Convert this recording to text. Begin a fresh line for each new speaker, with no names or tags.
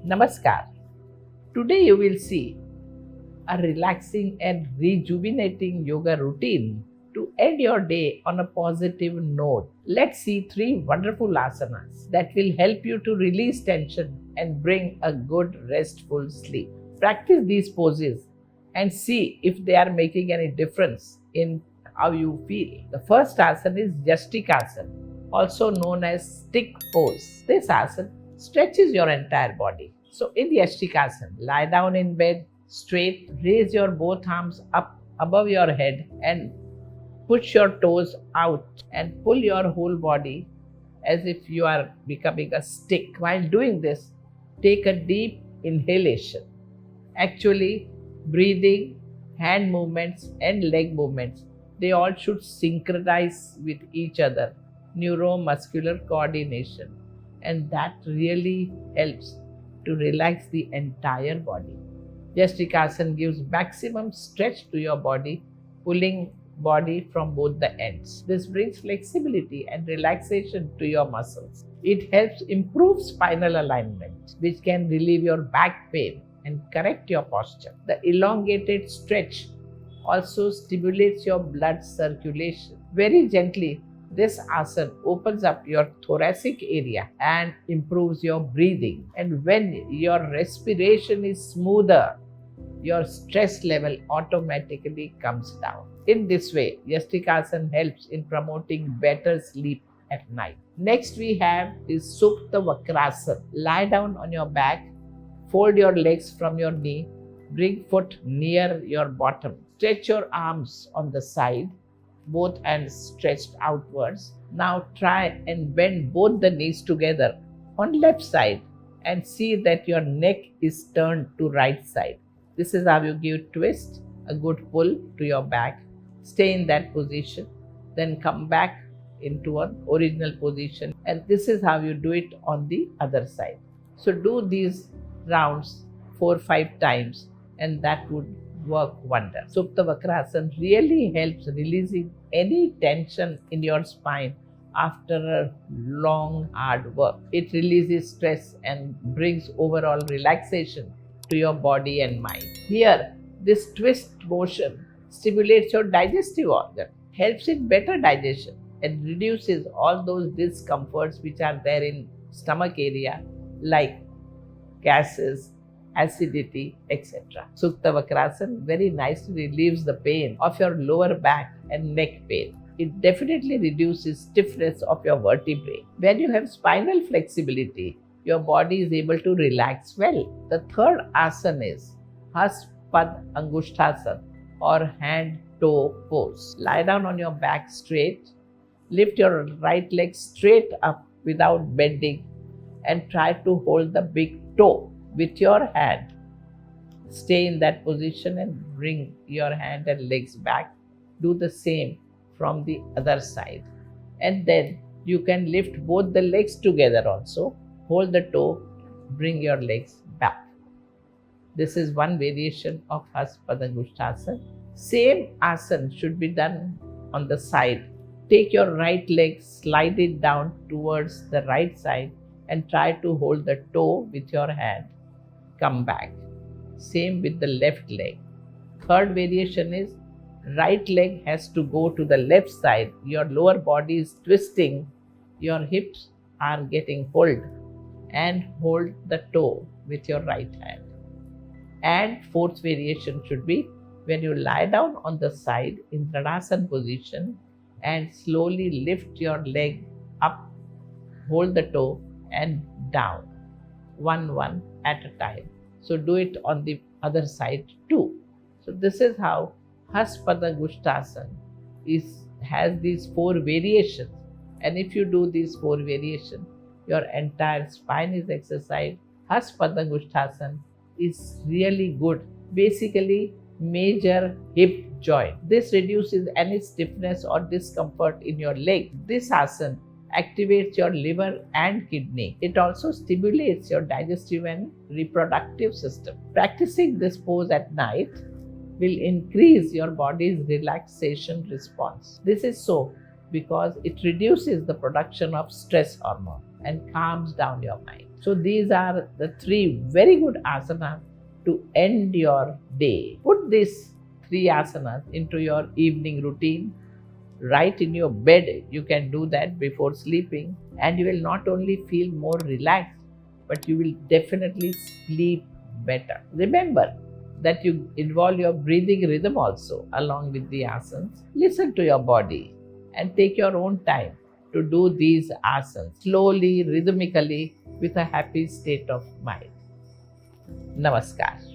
Namaskar. Today you will see a relaxing and rejuvenating yoga routine to end your day on a positive note. Let's see three wonderful asanas that will help you to release tension and bring a good restful sleep. Practice these poses and see if they are making any difference in how you feel. The first asana is Yashtikasana, also known as stick pose. This asana stretches your entire body. So in Yashtikasana, lie down in bed straight, raise your both arms up above your head and push your toes out and pull your whole body as if you are becoming a stick. While doing this, take a deep inhalation. Actually, breathing, hand movements and leg movements, they all should synchronize with each other, neuromuscular coordination, and that really helps to relax the entire body. Yashtikasana gives maximum stretch to your body, pulling body from both the ends. This brings flexibility and relaxation to your muscles. It helps improve spinal alignment, which can relieve your back pain and correct your posture. The elongated stretch also stimulates your blood circulation. Very gently, this asana opens up your thoracic area and improves your breathing. And when your respiration is smoother, your stress level automatically comes down. In this way, Yashtikasana helps in promoting better sleep at night. Next we have is Supta Vakrasana. Lie down on your back, fold your legs from your knee, bring foot near your bottom. Stretch your arms on the side, both hands stretched outwards. Now try and bend both the knees together on left side and see that your neck is turned to right side. This is how you give twist, a good pull to your back. Stay in that position, then come back into an original position. And this is how you do it on the other side. So do these rounds 4-5 times and that would work wonders. Supta Vakrasana really helps releasing any tension in your spine after a long hard work. It releases stress and brings overall relaxation to your body and mind. Here, this twist motion stimulates your digestive organ, helps in better digestion and reduces all those discomforts which are there in stomach area like gases, acidity, etc. Supta Vakrasana very nicely relieves the pain of your lower back and neck pain. It definitely reduces stiffness of your vertebrae. When you have spinal flexibility, your body is able to relax well. The third asana is Pad Angushthasana or hand toe pose. Lie down on your back straight, lift your right leg straight up without bending and try to hold the big toe with your hand. Stay in that position and bring your hand and legs back. Do the same from the other side. And then you can lift both the legs together also. Hold the toe, bring your legs back. This is one variation of Padangusthasana. Same asana should be done on the side. Take your right leg, slide it down towards the right side and try to hold the toe with your hand. Come back. Same with the left leg. Third variation is right leg has to go to the left side. Your lower body is twisting. Your hips are getting pulled and hold the toe with your right hand. And fourth variation should be when you lie down on the side in Tadasana position and slowly lift your leg up, hold the toe and down, one at a time. So do it on the other side too. So this is how Padangusthasana has these 4 variations. And if you do these 4 variations, your entire spine is exercised. Padangusthasana is really good. Basically, major hip joint. This reduces any stiffness or discomfort in your leg. This asana activates your liver and kidney. It also stimulates your digestive and reproductive system. Practicing this pose at night will increase your body's relaxation response. This is so because it reduces the production of stress hormone and calms down your mind. So these are the three very good asanas to end your day. Put these three asanas into your evening routine. Right in your bed, you can do that before sleeping, and you will not only feel more relaxed, but you will definitely sleep better. Remember that you involve your breathing rhythm also along with the asanas. Listen to your body and take your own time to do these asanas slowly, rhythmically, with a happy state of mind. Namaskar.